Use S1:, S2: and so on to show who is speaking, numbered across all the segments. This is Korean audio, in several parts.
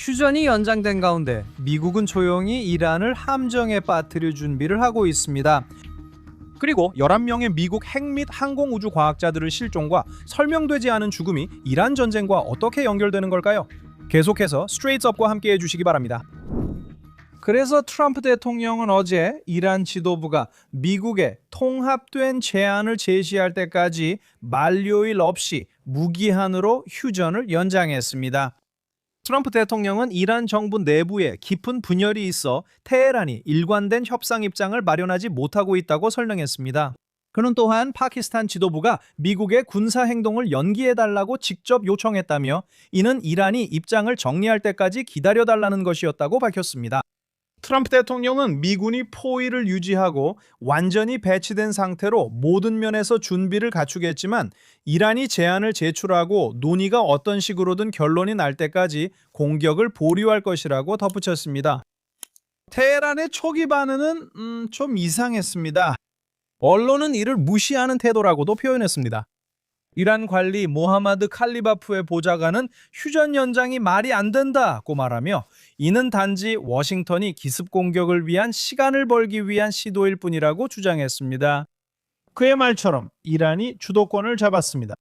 S1: 휴전이 연장된 가운데 미국은 조용히 이란을 함정에 빠뜨릴 준비를 하고 있습니다.
S2: 그리고 11명의 미국 핵 및 항공우주 과학자들의 실종과 설명되지 않은 죽음이 이란 전쟁과 어떻게 연결되는 걸까요? 계속해서 스트레이트업과 함께 해주시기 바랍니다.
S1: 그래서 트럼프 대통령은 어제 이란 지도부가 미국에 통합된 제안을 제시할 때까지 만료일 없이 무기한으로 휴전을 연장했습니다. 트럼프 대통령은 이란 정부 내부에 깊은 분열이 있어 테헤란이 일관된 협상 입장을 마련하지 못하고 있다고 설명했습니다. 그는 또한 파키스탄 지도부가 미국의 군사 행동을 연기해달라고 직접 요청했다며 이는 이란이 입장을 정리할 때까지 기다려달라는 것이었다고 밝혔습니다.
S2: 트럼프 대통령은 미군이 포위를 유지하고 완전히 배치된 상태로 모든 면에서 준비를 갖추겠지만 이란이 제안을 제출하고 논의가 어떤 식으로든 결론이 날 때까지 공격을 보류할 것이라고 덧붙였습니다.
S1: 테헤란의 초기 반응은 좀 이상했습니다. 언론은 이를 무시하는 태도라고도 표현했습니다. 이란 관리 모하마드 칼리바프의 보좌관은 휴전 연장이 말이 안 된다고 말하며 이는 단지 워싱턴이 기습 공격을 위한 시간을 벌기 위한 시도일 뿐이라고 주장했습니다.
S2: 그의 말처럼 이란이 주도권을 잡았습니다.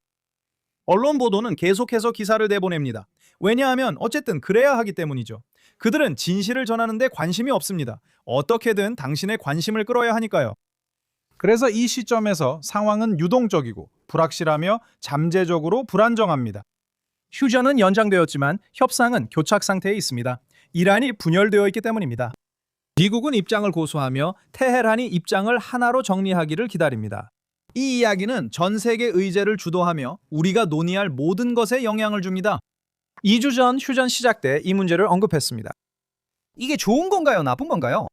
S2: 언론 보도는 계속해서 기사를 내보냅니다. 왜냐하면 어쨌든 그래야 하기 때문이죠. 그들은 진실을 전하는 데 관심이 없습니다. 어떻게든 당신의 관심을 끌어야 하니까요. 그래서 이 시점에서 상황은 유동적이고 불확실하며 잠재적으로 불안정합니다.
S1: 휴전은 연장되었지만 협상은 교착 상태에 있습니다.
S2: 이란이 분열되어 있기 때문입니다.
S1: 미국은 입장을 고수하며 테헤란이 입장을 하나로 정리하기를 기다립니다.
S2: 이 이야기는 전 세계 의제를 주도하며 우리가 논의할 모든 것에 영향을 줍니다.
S1: 2주 전 휴전 시작 때 이 문제를 언급했습니다.
S2: 이게 좋은 건가요? 나쁜 건가요?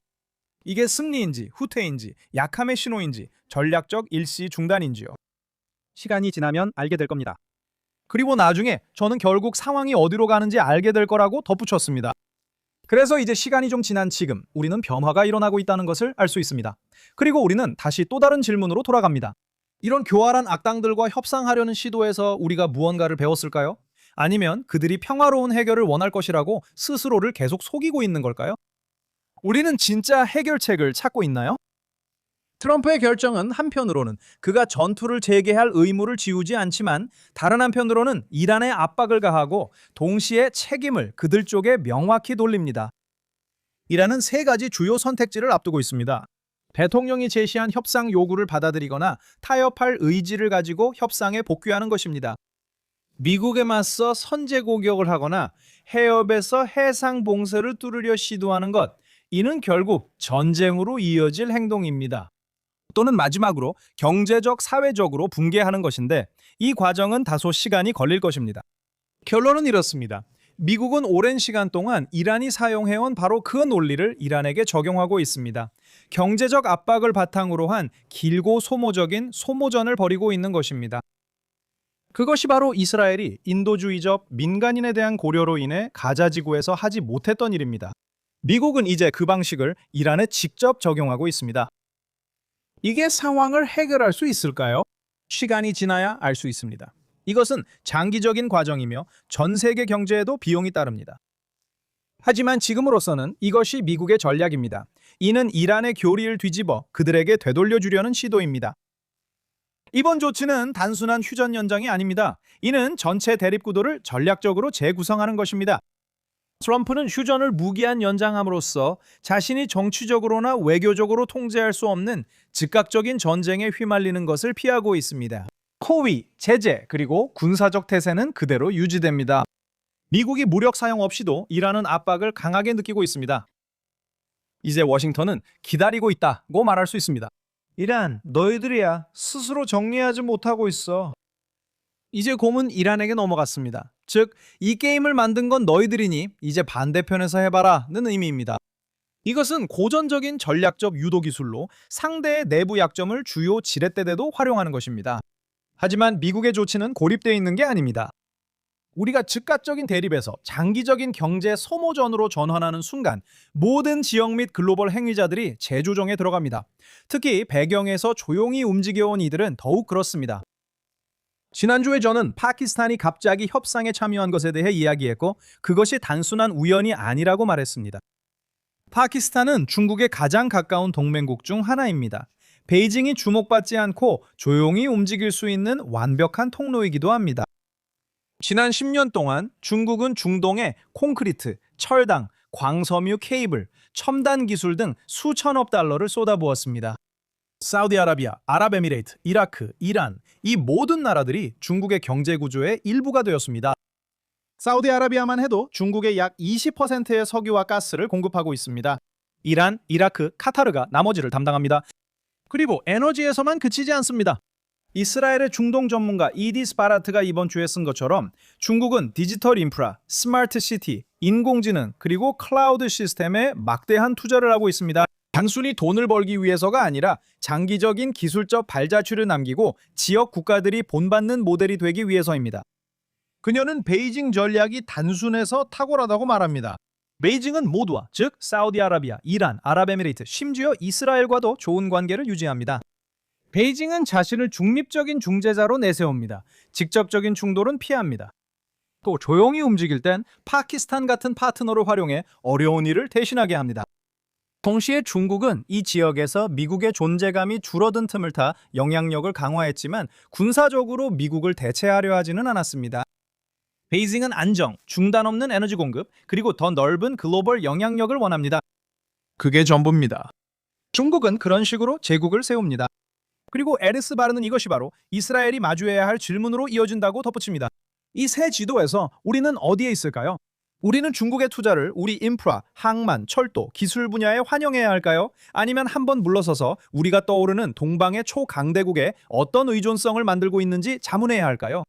S2: 이게 승리인지 후퇴인지 약함의 신호인지 전략적 일시 중단인지요. 시간이 지나면 알게 될 겁니다. 그리고 나중에 저는 결국 상황이 어디로 가는지 알게 될 거라고 덧붙였습니다. 그래서 이제 시간이 좀 지난 지금 우리는 변화가 일어나고 있다는 것을 알 수 있습니다. 그리고 우리는 다시 또 다른 질문으로 돌아갑니다. 이런 교활한 악당들과 협상하려는 시도에서 우리가 무언가를 배웠을까요? 아니면 그들이 평화로운 해결을 원할 것이라고 스스로를 계속 속이고 있는 걸까요? 우리는 진짜 해결책을 찾고 있나요? 트럼프의 결정은 한편으로는 그가 전투를 재개할 의무를 지우지 않지만 다른 한편으로는 이란에 압박을 가하고 동시에 책임을 그들 쪽에 명확히 돌립니다. 이란은 세 가지 주요 선택지를 앞두고 있습니다. 대통령이 제시한 협상 요구를 받아들이거나 타협할 의지를 가지고 협상에 복귀하는 것입니다. 미국에 맞서 선제 공격을 하거나 해협에서 해상 봉쇄를 뚫으려 시도하는 것, 이는 결국 전쟁으로 이어질 행동입니다. 또는 마지막으로 경제적, 사회적으로 붕괴하는 것인데 이 과정은 다소 시간이 걸릴 것입니다. 결론은 이렇습니다. 미국은 오랜 시간 동안 이란이 사용해온 바로 그 논리를 이란에게 적용하고 있습니다. 경제적 압박을 바탕으로 한 길고 소모적인 소모전을 벌이고 있는 것입니다. 그것이 바로 이스라엘이 인도주의적 민간인에 대한 고려로 인해 가자 지구에서 하지 못했던 일입니다. 미국은 이제 그 방식을 이란에 직접 적용하고 있습니다. 이게 상황을 해결할 수 있을까요? 시간이 지나야 알 수 있습니다. 이것은 장기적인 과정이며 전 세계 경제에도 비용이 따릅니다. 하지만 지금으로서는 이것이 미국의 전략입니다. 이는 이란의 교리를 뒤집어 그들에게 되돌려주려는 시도입니다. 이번 조치는 단순한 휴전 연장이 아닙니다. 이는 전체 대립구도를 전략적으로 재구성하는 것입니다. 트럼프는 휴전을 무기한 연장함으로써 자신이 정치적으로나 외교적으로 통제할 수 없는 즉각적인 전쟁에 휘말리는 것을 피하고 있습니다. 코위, 제재, 그리고 군사적 태세는 그대로 유지됩니다. 미국이 무력 사용 없이도 이란은 압박을 강하게 느끼고 있습니다. 이제 워싱턴은 기다리고 있다고 말할 수 있습니다. 이란, 너희들이야 스스로 정리하지 못하고 있어. 이제 곰은 이란에게 넘어갔습니다. 즉, 이 게임을 만든 건 너희들이니 이제 반대편에서 해봐라는 의미입니다. 이것은 고전적인 전략적 유도 기술로 상대의 내부 약점을 주요 지렛대대도 활용하는 것입니다. 하지만 미국의 조치는 고립되어 있는 게 아닙니다. 우리가 즉각적인 대립에서 장기적인 경제 소모전으로 전환하는 순간 모든 지역 및 글로벌 행위자들이 재조정에 들어갑니다. 특히 배경에서 조용히 움직여온 이들은 더욱 그렇습니다.
S1: 지난주에 저는 파키스탄이 갑자기 협상에 참여한 것에 대해 이야기했고 그것이 단순한 우연이 아니라고 말했습니다. 파키스탄은 중국에 가장 가까운 동맹국 중 하나입니다. 베이징이 주목받지 않고 조용히 움직일 수 있는 완벽한 통로이기도 합니다. 지난 10년 동안 중국은 중동에 콘크리트, 철당, 광섬유 케이블, 첨단 기술 등 수천억 달러를 쏟아부었습니다. 사우디아라비아, 아랍에미레이트, 이라크, 이란 이 모든 나라들이 중국의 경제 구조의 일부가 되었습니다. 사우디아라비아만 해도 중국의 약 20%의 석유와 가스를 공급하고 있습니다. 이란, 이라크, 카타르가 나머지를 담당합니다. 그리고 에너지에서만 그치지 않습니다. 이스라엘의 중동 전문가 이디스 바라트가 이번 주에 쓴 것처럼 중국은 디지털 인프라, 스마트 시티, 인공지능 그리고 클라우드 시스템에 막대한 투자를 하고 있습니다. 단순히 돈을 벌기 위해서가 아니라 장기적인 기술적 발자취를 남기고 지역 국가들이 본받는 모델이 되기 위해서입니다. 그녀는 베이징 전략이 단순해서 탁월하다고 말합니다. 베이징은 모두와 즉 사우디아라비아, 이란, 아랍에미레이트, 심지어 이스라엘과도 좋은 관계를 유지합니다. 베이징은 자신을 중립적인 중재자로 내세웁니다. 직접적인 충돌은 피합니다. 또 조용히 움직일 땐 파키스탄 같은 파트너를 활용해 어려운 일을 대신하게 합니다. 동시에 중국은 이 지역에서 미국의 존재감이 줄어든 틈을 타 영향력을 강화했지만 군사적으로 미국을 대체하려 하지는 않았습니다. 베이징은 안정, 중단 없는 에너지 공급, 그리고 더 넓은 글로벌 영향력을 원합니다. 그게 전부입니다. 중국은 그런 식으로 제국을 세웁니다. 그리고 에리스 바르는 이것이 바로 이스라엘이 마주해야 할 질문으로 이어진다고 덧붙입니다. 이 새 지도에서 우리는 어디에 있을까요? 우리는 중국의 투자를 우리 인프라, 항만, 철도, 기술 분야에 환영해야 할까요? 아니면 한번 물러서서 우리가 떠오르는 동방의 초강대국에 어떤 의존성을 만들고 있는지 자문해야 할까요?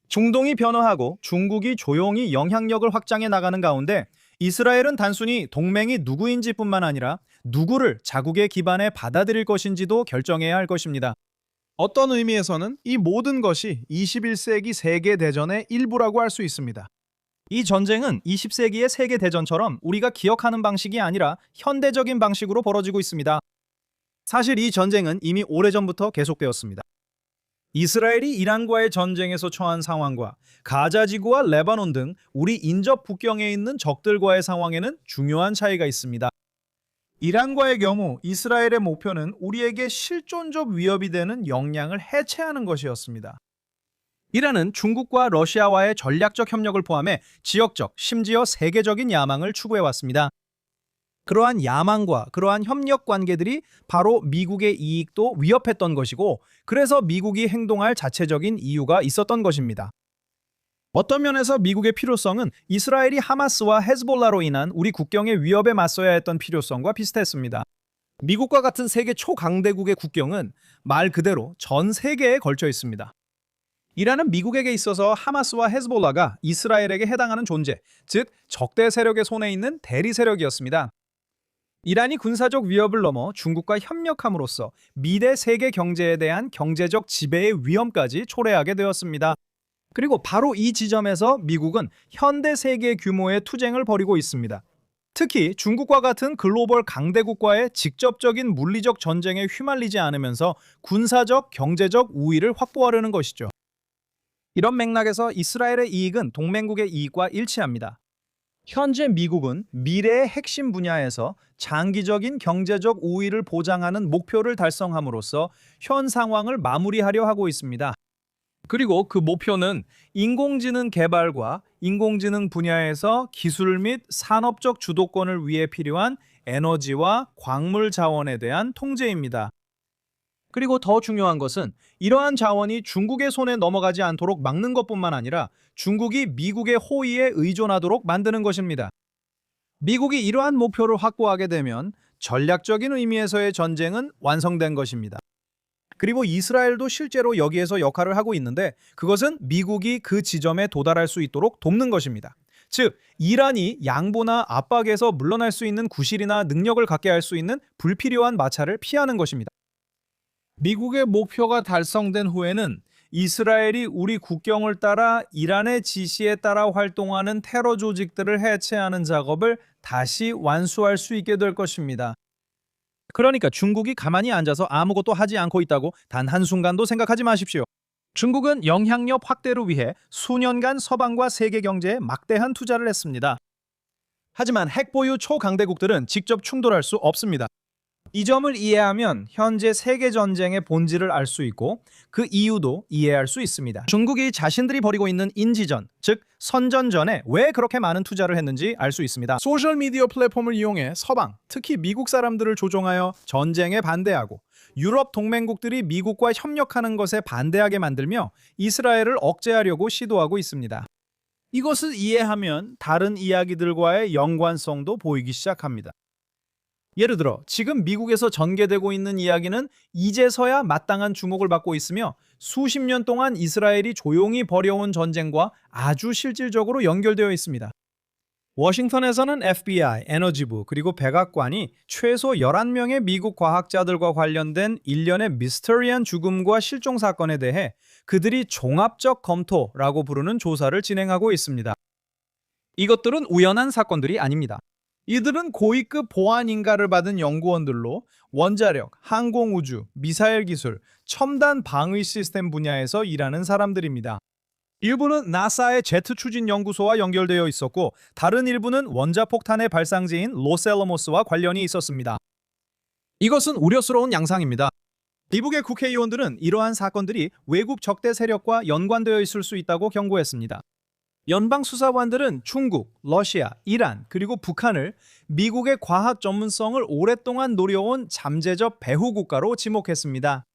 S1: 중동이 변화하고 중국이 조용히 영향력을 확장해 나가는 가운데 이스라엘은 단순히 동맹이 누구인지뿐만 아니라 누구를 자국의 기반에 받아들일 것인지도 결정해야 할 것입니다. 어떤 의미에서는 이 모든 것이 21세기 세계대전의 일부라고 할 수 있습니다. 이 전쟁은 20세기의 세계대전처럼 우리가 기억하는 방식이 아니라 현대적인 방식으로 벌어지고 있습니다. 사실 이 전쟁은 이미 오래전부터 계속되었습니다. 이스라엘이 이란과의 전쟁에서 처한 상황과 가자지구와 레바논 등 우리 인접 국경에 있는 적들과의 상황에는 중요한 차이가 있습니다. 이란과의 경우 이스라엘의 목표는 우리에게 실존적 위협이 되는 역량을 해체하는 것이었습니다. 이란은 중국과 러시아와의 전략적 협력을 포함해 지역적, 심지어 세계적인 야망을 추구해왔습니다. 그러한 야망과 그러한 협력 관계들이 바로 미국의 이익도 위협했던 것이고 그래서 미국이 행동할 자체적인 이유가 있었던 것입니다. 어떤 면에서 미국의 필요성은 이스라엘이 하마스와 헤즈볼라로 인한 우리 국경의 위협에 맞서야 했던 필요성과 비슷했습니다. 미국과 같은 세계 초강대국의 국경은 말 그대로 전 세계에 걸쳐 있습니다. 이란은 미국에게 있어서 하마스와 헤즈볼라가 이스라엘에게 해당하는 존재, 즉 적대 세력의 손에 있는 대리 세력이었습니다. 이란이 군사적 위협을 넘어 중국과 협력함으로써 미래 세계 경제에 대한 경제적 지배의 위험까지 초래하게 되었습니다. 그리고 바로 이 지점에서 미국은 현대 세계 규모의 투쟁을 벌이고 있습니다. 특히 중국과 같은 글로벌 강대국과의 직접적인 물리적 전쟁에 휘말리지 않으면서 군사적, 경제적 우위를 확보하려는 것이죠. 이런 맥락에서 이스라엘의 이익은 동맹국의 이익과 일치합니다. 현재 미국은 미래의 핵심 분야에서 장기적인 경제적 우위를 보장하는 목표를 달성함으로써 현 상황을 마무리하려 하고 있습니다. 그리고 그 목표는 인공지능 개발과 인공지능 분야에서 기술 및 산업적 주도권을 위해 필요한 에너지와 광물 자원에 대한 통제입니다. 그리고 더 중요한 것은 이러한 자원이 중국의 손에 넘어가지 않도록 막는 것뿐만 아니라 중국이 미국의 호의에 의존하도록 만드는 것입니다. 미국이 이러한 목표를 확보하게 되면 전략적인 의미에서의 전쟁은 완성된 것입니다. 그리고 이스라엘도 실제로 여기에서 역할을 하고 있는데 그것은 미국이 그 지점에 도달할 수 있도록 돕는 것입니다. 즉, 이란이 양보나 압박에서 물러날 수 있는 구실이나 능력을 갖게 할 수 있는 불필요한 마찰을 피하는 것입니다. 미국의 목표가 달성된 후에는 이스라엘이 우리 국경을 따라 이란의 지시에 따라 활동하는 테러 조직들을 해체하는 작업을 다시 완수할 수 있게 될 것입니다. 그러니까 중국이 가만히 앉아서 아무것도 하지 않고 있다고 단 한순간도 생각하지 마십시오.
S2: 중국은 영향력 확대를 위해 수년간 서방과 세계 경제에 막대한 투자를 했습니다. 하지만 핵보유 초강대국들은 직접 충돌할 수 없습니다.
S1: 이 점을 이해하면 현재 세계 전쟁의 본질을 알 수 있고 그 이유도 이해할 수 있습니다.
S2: 중국이 자신들이 벌이고 있는 인지전, 즉 선전전에 왜 그렇게 많은 투자를 했는지 알 수 있습니다. 소셜미디어 플랫폼을 이용해 서방, 특히 미국 사람들을 조종하여 전쟁에 반대하고 유럽 동맹국들이 미국과 협력하는 것에 반대하게 만들며 이스라엘을 억제하려고 시도하고 있습니다. 이것을 이해하면 다른 이야기들과의 연관성도 보이기 시작합니다. 예를 들어 지금 미국에서 전개되고 있는 이야기는 이제서야 마땅한 주목을 받고 있으며 수십 년 동안 이스라엘이 조용히 벌여온 전쟁과 아주 실질적으로 연결되어 있습니다. 워싱턴에서는 FBI, 에너지부, 그리고 백악관이 최소 11명의 미국 과학자들과 관련된 일련의 미스터리한 죽음과 실종 사건에 대해 그들이 종합적 검토라고 부르는 조사를 진행하고 있습니다. 이것들은 우연한 사건들이 아닙니다. 이들은 고위급 보안 인가를 받은 연구원들로 원자력, 항공우주, 미사일 기술, 첨단 방위 시스템 분야에서 일하는 사람들입니다. 일부는 나사의 제트 추진 연구소와 연결되어 있었고 다른 일부는 원자폭탄의 발상지인 로스알라모스와 관련이 있었습니다. 이것은 우려스러운 양상입니다. 미국의 국회의원들은 이러한 사건들이 외국 적대 세력과 연관되어 있을 수 있다고 경고했습니다. 연방수사관들은 중국, 러시아, 이란, 그리고 북한을 미국의 과학 전문성을 오랫동안 노려온 잠재적 배후 국가로 지목했습니다.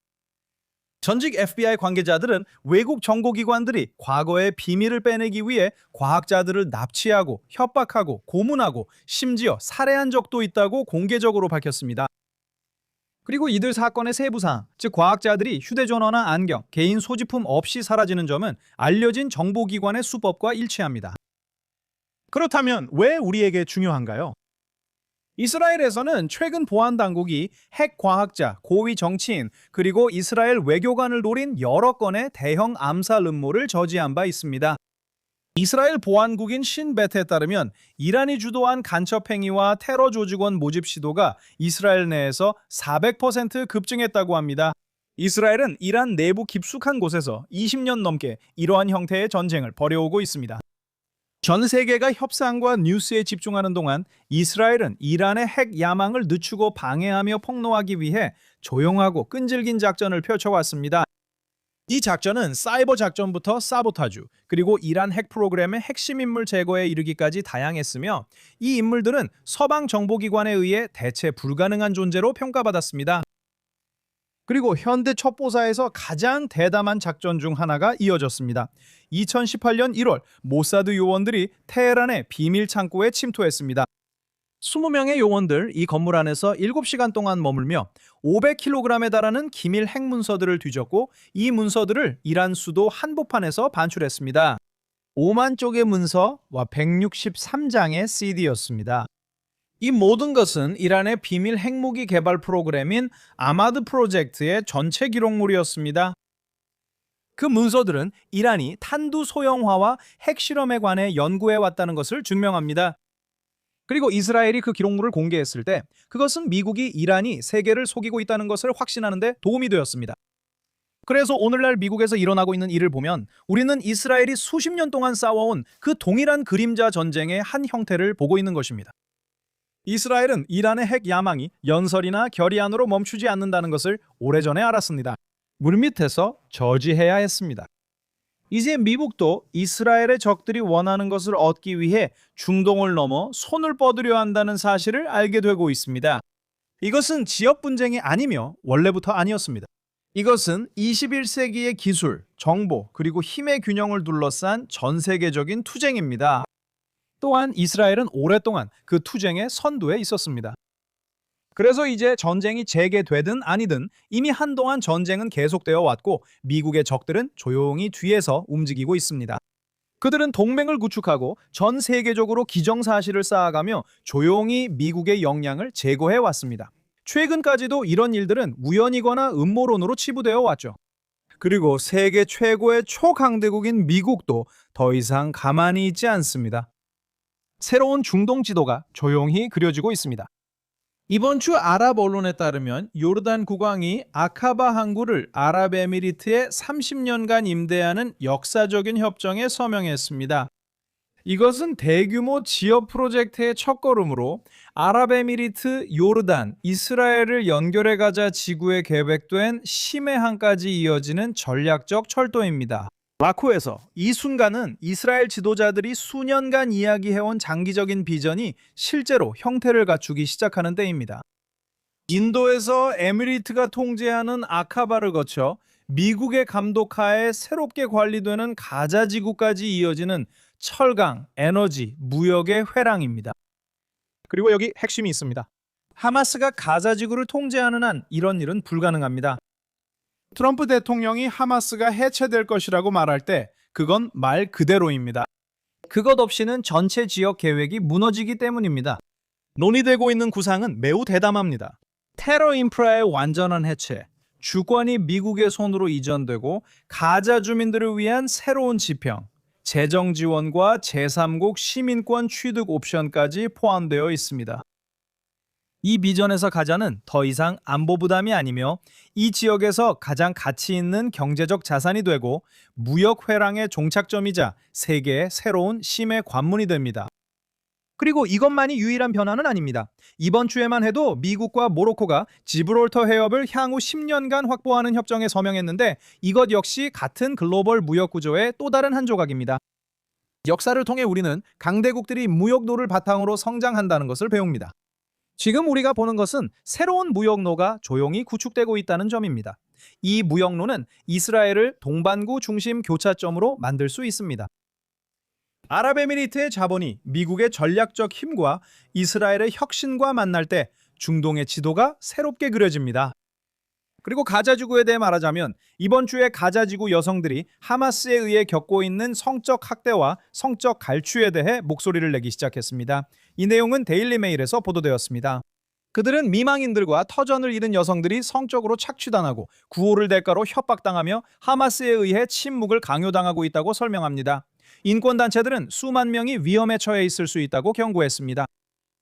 S2: 전직 FBI 관계자들은 외국 정보기관들이 과거의 비밀을 빼내기 위해 과학자들을 납치하고 협박하고 고문하고 심지어 살해한 적도 있다고 공개적으로 밝혔습니다. 그리고 이들 사건의 세부사항, 즉 과학자들이 휴대전화나 안경, 개인 소지품 없이 사라지는 점은 알려진 정보기관의 수법과 일치합니다. 그렇다면 왜 우리에게 중요한가요? 이스라엘에서는 최근 보안당국이 핵 과학자, 고위 정치인, 그리고 이스라엘 외교관을 노린 여러 건의 대형 암살 음모를 저지한 바 있습니다. 이스라엘 보안국인 신베트에 따르면 이란이 주도한 간첩 행위와 테러 조직원 모집 시도가 이스라엘 내에서 400% 급증했다고 합니다. 이스라엘은 이란 내부 깊숙한 곳에서 20년 넘게 이러한 형태의 전쟁을 벌여오고 있습니다. 전 세계가 협상과 뉴스에 집중하는 동안 이스라엘은 이란의 핵 야망을 늦추고 방해하며 폭로하기 위해 조용하고 끈질긴 작전을 펼쳐왔습니다. 이 작전은 사이버 작전부터 사보타주, 그리고 이란 핵 프로그램의 핵심 인물 제거에 이르기까지 다양했으며 이 인물들은 서방 정보기관에 의해 대체 불가능한 존재로 평가받았습니다. 그리고 현대 첩보사에서 가장 대담한 작전 중 하나가 이어졌습니다. 2018년 1월 모사드 요원들이 테헤란의 비밀 창고에 침투했습니다. 20명의 요원들 이 건물 안에서 7시간 동안 머물며 500kg에 달하는 기밀 핵 문서들을 뒤졌고 이 문서들을 이란 수도 한복판에서 반출했습니다. 5만 쪽의 문서와 163장의 CD였습니다. 이 모든 것은 이란의 비밀 핵무기 개발 프로그램인 아마드 프로젝트의 전체 기록물이었습니다. 그 문서들은 이란이 탄두 소형화와 핵실험에 관해 연구해왔다는 것을 증명합니다. 그리고 이스라엘이 그 기록물을 공개했을 때 그것은 미국이 이란이 세계를 속이고 있다는 것을 확신하는 데 도움이 되었습니다. 그래서 오늘날 미국에서 일어나고 있는 일을 보면 우리는 이스라엘이 수십 년 동안 싸워온 그 동일한 그림자 전쟁의 한 형태를 보고 있는 것입니다. 이스라엘은 이란의 핵 야망이 연설이나 결의안으로 멈추지 않는다는 것을 오래전에 알았습니다. 물밑에서 저지해야 했습니다. 이제 미국도 이스라엘의 적들이 원하는 것을 얻기 위해 중동을 넘어 손을 뻗으려 한다는 사실을 알게 되고 있습니다. 이것은 지역 분쟁이 아니며 원래부터 아니었습니다. 이것은 21세기의 기술, 정보, 그리고 힘의 균형을 둘러싼 전 세계적인 투쟁입니다. 또한 이스라엘은 오랫동안 그 투쟁의 선두에 있었습니다. 그래서 이제 전쟁이 재개되든 아니든 이미 한동안 전쟁은 계속되어 왔고 미국의 적들은 조용히 뒤에서 움직이고 있습니다. 그들은 동맹을 구축하고 전 세계적으로 기정사실을 쌓아가며 조용히 미국의 역량을 제거해 왔습니다. 최근까지도 이런 일들은 우연이거나 음모론으로 치부되어 왔죠. 그리고 세계 최고의 초강대국인 미국도 더 이상 가만히 있지 않습니다. 새로운 중동 지도가 조용히 그려지고 있습니다.
S1: 이번 주 아랍 언론에 따르면 요르단 국왕이 아카바 항구를 아랍에미리트에 30년간 임대하는 역사적인 협정에 서명했습니다. 이것은 대규모 지역 프로젝트의 첫걸음으로 아랍에미리트, 요르단, 이스라엘을 연결해 가자 지구에 계획된 심해항까지 이어지는 전략적 철도입니다. 라코에서 이 순간은 이스라엘 지도자들이 수년간 이야기해온 장기적인 비전이 실제로 형태를 갖추기 시작하는 때입니다. 인도에서 에미리트가 통제하는 아카바를 거쳐 미국의 감독하에 새롭게 관리되는 가자 지구까지 이어지는 철강, 에너지, 무역의 회랑입니다.
S2: 그리고 여기 핵심이 있습니다.
S1: 하마스가 가자 지구를 통제하는 한 이런 일은 불가능합니다. 트럼프 대통령이 하마스가 해체될 것이라고 말할 때 그건 말 그대로입니다. 그것 없이는 전체 지역 계획이 무너지기 때문입니다.
S2: 논의되고 있는 구상은 매우 대담합니다.
S1: 테러 인프라의 완전한 해체, 주권이 미국의 손으로 이전되고 가자 주민들을 위한 새로운 지평, 재정 지원과 제3국 시민권 취득 옵션까지 포함되어 있습니다. 이 비전에서 가자는 더 이상 안보 부담이 아니며 이 지역에서 가장 가치 있는 경제적 자산이 되고 무역 회랑의 종착점이자 세계의 새로운 심해 관문이 됩니다.
S2: 그리고 이것만이 유일한 변화는 아닙니다. 이번 주에만 해도 미국과 모로코가 지브롤터 해협을 향후 10년간 확보하는 협정에 서명했는데 이것 역시 같은 글로벌 무역 구조의 또 다른 한 조각입니다. 역사를 통해 우리는 강대국들이 무역로를 바탕으로 성장한다는 것을 배웁니다. 지금 우리가 보는 것은 새로운 무역로가 조용히 구축되고 있다는 점입니다. 이 무역로는 이스라엘을 동반구 중심 교차점으로 만들 수 있습니다. 아랍에미리트의 자본이 미국의 전략적 힘과 이스라엘의 혁신과 만날 때 중동의 지도가 새롭게 그려집니다. 그리고 가자지구에 대해 말하자면 이번 주에 가자지구 여성들이 하마스에 의해 겪고 있는 성적 학대와 성적 갈취에 대해 목소리를 내기 시작했습니다. 이 내용은 데일리 메일에서 보도되었습니다. 그들은 미망인들과 터전을 잃은 여성들이 성적으로 착취당하고 구호를 대가로 협박당하며 하마스에 의해 침묵을 강요당하고 있다고 설명합니다. 인권단체들은 수만 명이 위험에 처해 있을 수 있다고 경고했습니다.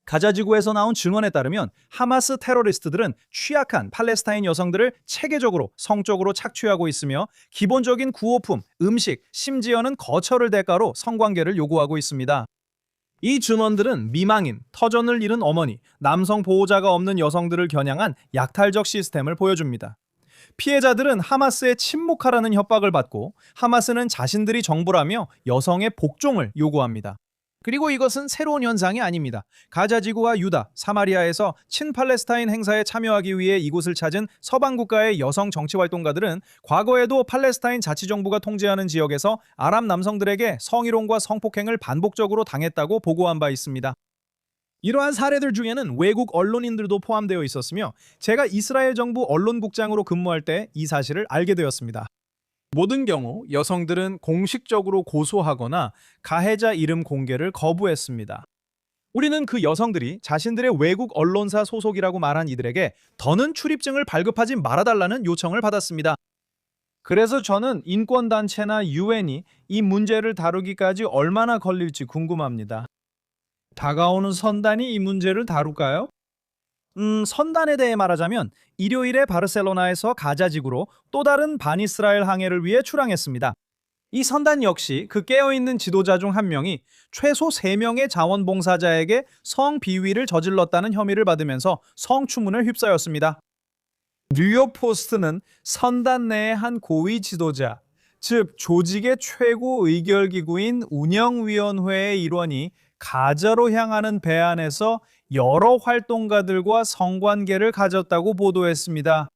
S2: 가자지구에서 나온 증언에 따르면 하마스 테러리스트들은 취약한 팔레스타인 여성들을 체계적으로 성적으로 착취하고 있으며 기본적인 구호품, 음식, 심지어는 거처를 대가로 성관계를 요구하고 있습니다. 이 증언들은 미망인, 터전을 잃은 어머니, 남성 보호자가 없는 여성들을 겨냥한 약탈적 시스템을 보여줍니다. 피해자들은 하마스에 침묵하라는 협박을 받고 하마스는 자신들이 정부라며 여성의 복종을 요구합니다. 그리고 이것은 새로운 현상이 아닙니다. 가자지구와 유다, 사마리아에서 친팔레스타인 행사에 참여하기 위해 이곳을 찾은 서방 국가의 여성 정치활동가들은 과거에도 팔레스타인 자치정부가 통제하는 지역에서 아랍 남성들에게 성희롱과 성폭행을 반복적으로 당했다고 보고한 바 있습니다. 이러한 사례들 중에는 외국 언론인들도 포함되어 있었으며 제가 이스라엘 정부 언론국장으로 근무할 때 이 사실을 알게 되었습니다. 모든 경우 여성들은 공식적으로 고소하거나 가해자 이름 공개를 거부했습니다. 우리는 그 여성들이 자신들의 외국 언론사 소속이라고 말한 이들에게 더는 출입증을 발급하지 말아달라는 요청을 받았습니다. 그래서 저는 인권단체나 유엔이 이 문제를 다루기까지 얼마나 걸릴지 궁금합니다. 다가오는 선단이 이 문제를 다룰까요? 선단에 대해 말하자면 일요일에 바르셀로나에서 가자지구로 또 다른 반이스라엘 항해를 위해 출항했습니다. 이 선단 역시 그 깨어있는 지도자 중 한 명이 최소 3명의 자원봉사자에게 성비위를 저질렀다는 혐의를 받으면서 성추문을 휩싸였습니다. 뉴욕 포스트는 선단 내의 한 고위 지도자, 즉 조직의 최고 의결기구인 운영위원회의 일원이 가자로 향하는 배 안에서 여러 활동가들과 성관계를 가졌다고 보도했습니다.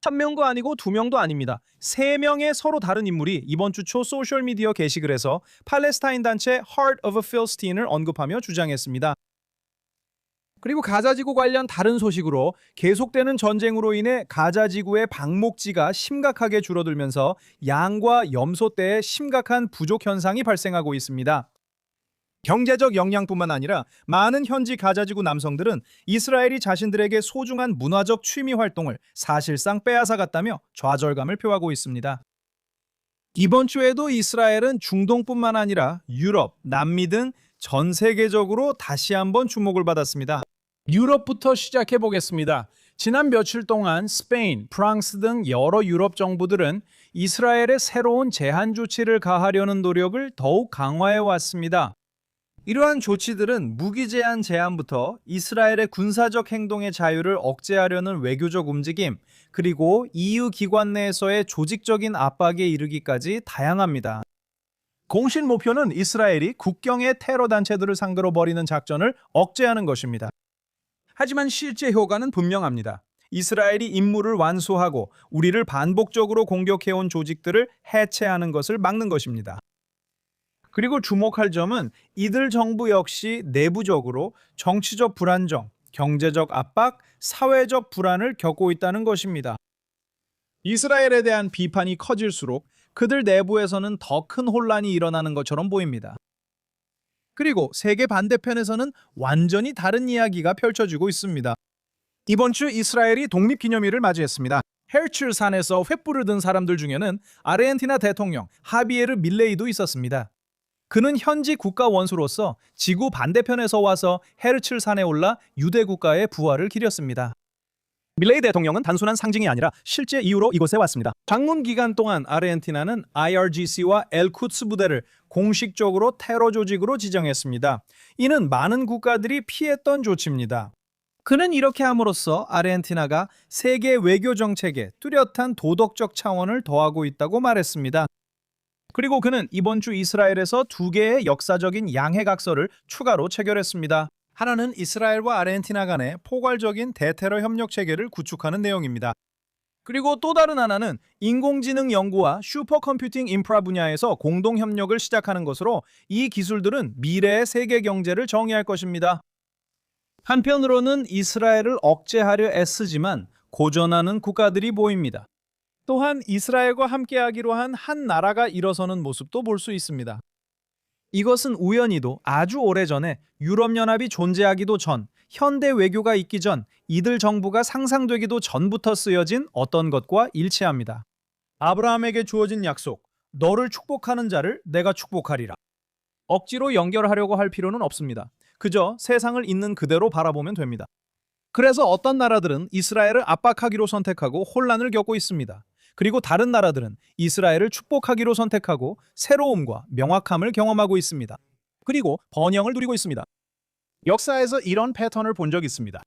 S2: 1명도 아니고 2명도 아닙니다. 3명의 서로 다른 인물이 이번 주 초 소셜미디어 게시글에서 팔레스타인 단체 Heart of a Philistine을 언급하며 주장했습니다. 그리고 가자지구 관련 다른 소식으로 계속되는 전쟁으로 인해 가자지구의 방목지가 심각하게 줄어들면서 양과 염소떼의 심각한 부족 현상이 발생하고 있습니다. 경제적 역량뿐만 아니라 많은 현지 가자지구 남성들은 이스라엘이 자신들에게 소중한 문화적 취미 활동을 사실상 빼앗아갔다며 좌절감을 표하고 있습니다. 이번 주에도 이스라엘은 중동뿐만 아니라 유럽, 남미 등 전 세계적으로 다시 한번 주목을 받았습니다.
S1: 유럽부터 시작해 보겠습니다. 지난 며칠 동안 스페인, 프랑스 등 여러 유럽 정부들은 이스라엘에 새로운 제한 조치를 가하려는 노력을 더욱 강화해 왔습니다. 이러한 조치들은 무기 제한 제한부터 이스라엘의 군사적 행동의 자유를 억제하려는 외교적 움직임, 그리고 EU 기관 내에서의 조직적인 압박에 이르기까지 다양합니다. 공식 목표는 이스라엘이 국경의 테러 단체들을 상대로 벌이는 작전을 억제하는 것입니다. 하지만 실제 효과는 분명합니다. 이스라엘이 임무를 완수하고 우리를 반복적으로 공격해온 조직들을 해체하는 것을 막는 것입니다. 그리고 주목할 점은 이들 정부 역시 내부적으로 정치적 불안정, 경제적 압박, 사회적 불안을 겪고 있다는 것입니다. 이스라엘에 대한 비판이 커질수록 그들 내부에서는 더 큰 혼란이 일어나는 것처럼 보입니다. 그리고 세계 반대편에서는 완전히 다른 이야기가 펼쳐지고 있습니다. 이번 주 이스라엘이 독립기념일을 맞이했습니다. 헤르츠 산에서 횃불을 든 사람들 중에는 아르헨티나 대통령 하비에르 밀레이도 있었습니다. 그는 현지 국가 원수로서 지구 반대편에서 와서 헤르츠 산에 올라 유대 국가의 부활을 기렸습니다. 밀레이 대통령은 단순한 상징이 아니라 실제 이유로 이곳에 왔습니다. 방문 기간 동안 아르헨티나는 IRGC와 엘쿠츠 부대를 공식적으로 테러 조직으로 지정했습니다. 이는 많은 국가들이 피했던 조치입니다. 그는 이렇게 함으로써 아르헨티나가 세계 외교 정책에 뚜렷한 도덕적 차원을 더하고 있다고 말했습니다. 그리고 그는 이번 주 이스라엘에서 2개의 역사적인 양해각서를 추가로 체결했습니다. 하나는 이스라엘과 아르헨티나 간의 포괄적인 대테러 협력 체계를 구축하는 내용입니다. 그리고 또 다른 하나는 인공지능 연구와 슈퍼컴퓨팅 인프라 분야에서 공동 협력을 시작하는 것으로 이 기술들은 미래의 세계 경제를 정의할 것입니다. 한편으로는 이스라엘을 억제하려 애쓰지만 고전하는 국가들이 보입니다. 또한 이스라엘과 함께하기로 한 나라가 일어서는 모습도 볼 수 있습니다. 이것은 우연히도 아주 오래전에 유럽연합이 존재하기도 전, 현대 외교가 있기 전, 이들 정부가 상상되기도 전부터 쓰여진 어떤 것과 일치합니다. 아브라함에게 주어진 약속, 너를 축복하는 자를 내가 축복하리라. 억지로 연결하려고 할 필요는 없습니다. 그저 세상을 있는 그대로 바라보면 됩니다. 그래서 어떤 나라들은 이스라엘을 압박하기로 선택하고 혼란을 겪고 있습니다. 그리고 다른 나라들은 이스라엘을 축복하기로 선택하고 새로움과 명확함을 경험하고 있습니다. 그리고 번영을 누리고 있습니다. 역사에서 이런 패턴을 본 적이 있습니다.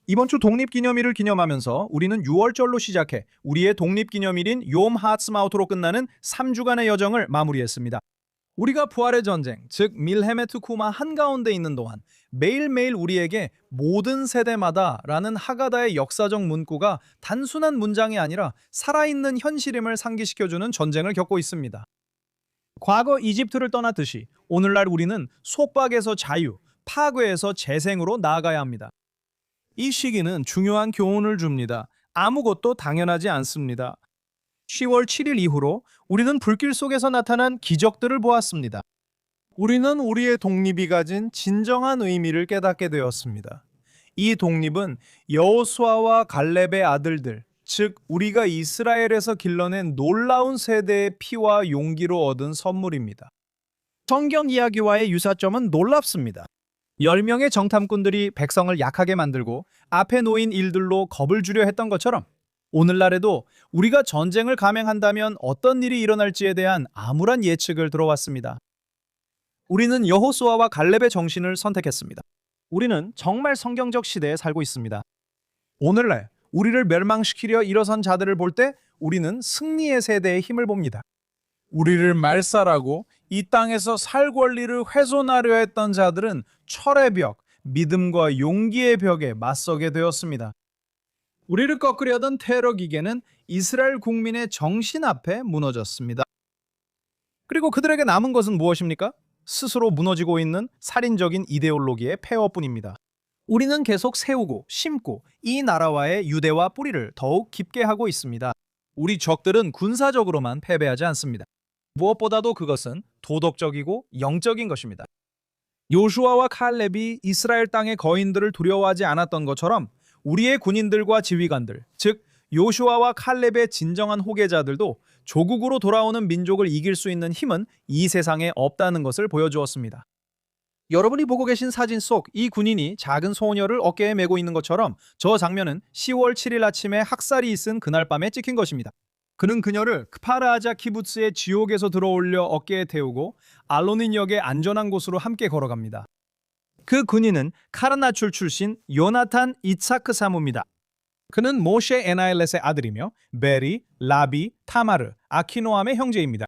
S1: 이번 주 독립기념일을 기념하면서 우리는 6월절로 시작해 우리의 독립기념일인 욤 하츠마우트로 끝나는 3주간의 여정을 마무리했습니다. 우리가 부활의 전쟁, 즉 밀헤메트 쿠마 한가운데 있는 동안 매일매일 우리에게 모든 세대마다 라는 하가다의 역사적 문구가 단순한 문장이 아니라 살아있는 현실임을 상기시켜주는 전쟁을 겪고 있습니다. 과거 이집트를 떠났듯이 오늘날 우리는 속박에서 자유, 파괴에서 재생으로 나아가야 합니다. 이 시기는 중요한 교훈을 줍니다. 아무것도 당연하지 않습니다. 10월 7일 이후로 우리는 불길 속에서 나타난 기적들을 보았습니다. 우리는 우리의 독립이 가진 진정한 의미를 깨닫게 되었습니다. 이 독립은 여호수아와 갈렙의 아들들, 즉 우리가 이스라엘에서 길러낸 놀라운 세대의 피와 용기로 얻은 선물입니다. 성경 이야기와의 유사점은 놀랍습니다. 10명의 정탐꾼들이 백성을 약하게 만들고 앞에 놓인 일들로 겁을 주려 했던 것처럼 오늘날에도 우리가 전쟁을 감행한다면 어떤 일이 일어날지에 대한 암울한 예측을 들어왔습니다. 우리는 여호수아와 갈렙의 정신을 선택했습니다. 우리는 정말 성경적 시대에 살고 있습니다. 오늘날 우리를 멸망시키려 일어선 자들을 볼 때 우리는 승리의 세대의 힘을 봅니다. 우리를 말살하고 이 땅에서 살 권리를 훼손하려 했던 자들은 철의 벽, 믿음과 용기의 벽에 맞서게 되었습니다. 우리를 꺾으려던 테러 기계는 이스라엘 국민의 정신 앞에 무너졌습니다. 그리고 그들에게 남은 것은 무엇입니까? 스스로 무너지고 있는 살인적인 이데올로기의 폐허뿐입니다. 우리는 계속 세우고 심고 이 나라와의 유대와 뿌리를 더욱 깊게 하고 있습니다. 우리 적들은 군사적으로만 패배하지 않습니다. 무엇보다도 그것은 도덕적이고 영적인 것입니다. 요슈아와 칼렙이 이스라엘 땅의 거인들을 두려워하지 않았던 것처럼 우리의 군인들과 지휘관들, 즉 요슈아와 칼렙의 진정한 호계자들도 조국으로 돌아오는 민족을 이길 수 있는 힘은 이 세상에 없다는 것을 보여주었습니다. 여러분이 보고 계신 사진 속 이 군인이 작은 소녀를 어깨에 메고 있는 것처럼 저 장면은 10월 7일 아침에 학살이 있은 그날 밤에 찍힌 것입니다. 그는 그녀를 크파르아자 키부츠의 지옥에서 들어올려 어깨에 태우고 알로닌 역의 안전한 곳으로 함께 걸어갑니다. 그 군인은 카르나출 출신 요나탄 이차크 사무입니다. 그는 모셰 에나엘렛의 아들이며 베리, 라비, 타마르, 아키노암의 형제입니다.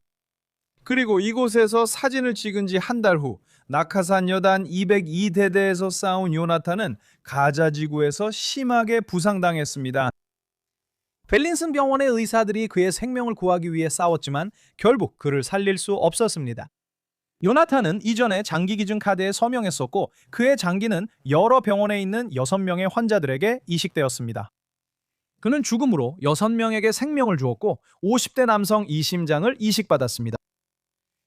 S1: 그리고 이곳에서 사진을 찍은 지 한 달 후 낙하산 여단 202대대에서 싸운 요나탄은 가자 지구에서 심하게 부상당했습니다. 벨린슨 병원의 의사들이 그의 생명을 구하기 위해 싸웠지만 결국 그를 살릴 수 없었습니다. 요나탄은 이전에 장기기증 카드에 서명했었고 그의 장기는 여러 병원에 있는 6명의 환자들에게 이식되었습니다. 그는 죽음으로 6명에게 생명을 주었고 50대 남성 이 심장을 이식받았습니다.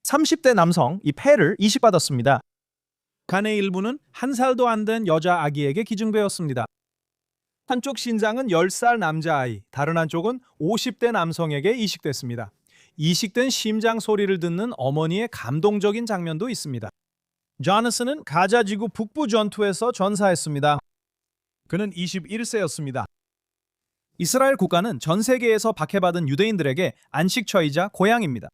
S1: 30대 남성 이 폐를 이식받았습니다. 간의 일부는 1살도 안 된 여자 아기에게 기증되었습니다. 한쪽 신장은 10살 남자아이, 다른 한쪽은 50대 남성에게 이식됐습니다. 이식된 심장 소리를 듣는 어머니의 감동적인 장면도 있습니다. 조나슨은 가자지구 북부 전투에서 전사했습니다. 그는 21세였습니다. 이스라엘 국가는 전 세계에서 박해받은 유대인들에게 안식처이자 고향입니다.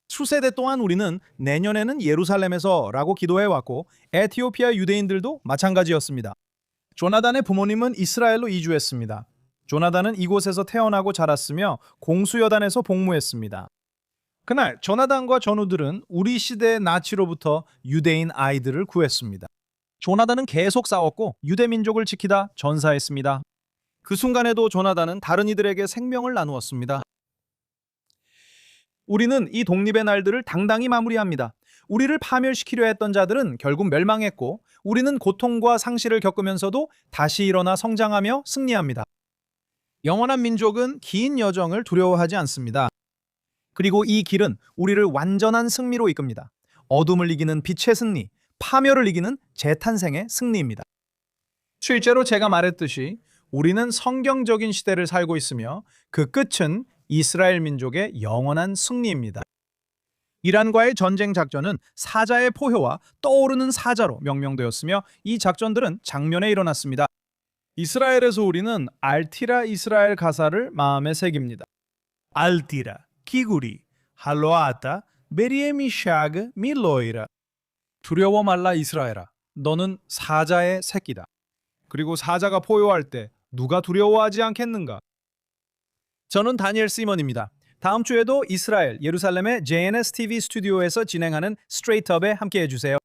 S1: 수세대 동안 우리는 내년에는 예루살렘에서 라고 기도해왔고 에티오피아 유대인들도 마찬가지였습니다. 조나단의 부모님은 이스라엘로 이주했습니다. 조나단은 이곳에서 태어나고 자랐으며 공수여단에서 복무했습니다. 그날 조나단과 전우들은 우리 시대의 나치로부터 유대인 아이들을 구했습니다. 조나단은 계속 싸웠고 유대민족을 지키다 전사했습니다. 그 순간에도 조나단은 다른 이들에게 생명을 나누었습니다. 우리는 이 독립의 날들을 당당히 마무리합니다. 우리를 파멸시키려 했던 자들은 결국 멸망했고 우리는 고통과 상실을 겪으면서도 다시 일어나 성장하며 승리합니다. 영원한 민족은 긴 여정을 두려워하지 않습니다. 그리고 이 길은 우리를 완전한 승리로 이끕니다. 어둠을 이기는 빛의 승리, 파멸을 이기는 재탄생의 승리입니다. 실제로 제가 말했듯이 우리는 성경적인 시대를 살고 있으며 그 끝은 이스라엘 민족의 영원한 승리입니다. 이란과의 전쟁 작전은 사자의 포효와 떠오르는 사자로 명명되었으며 이 작전들은 장면에 일어났습니다. 이스라엘에서 우리는 알티라 이스라엘 가사를 마음에 새깁니다. 알티라, 기구리, 할로아타, 베리에미샤그, 밀로이라. 두려워 말라 이스라엘아, 너는 사자의 새끼다. 그리고 사자가 포효할 때 누가 두려워하지 않겠는가? 저는 다니엘 시먼입니다. 다음 주에도 이스라엘, 예루살렘의 JNS TV 스튜디오에서 진행하는 스트레이트업에 함께 해주세요.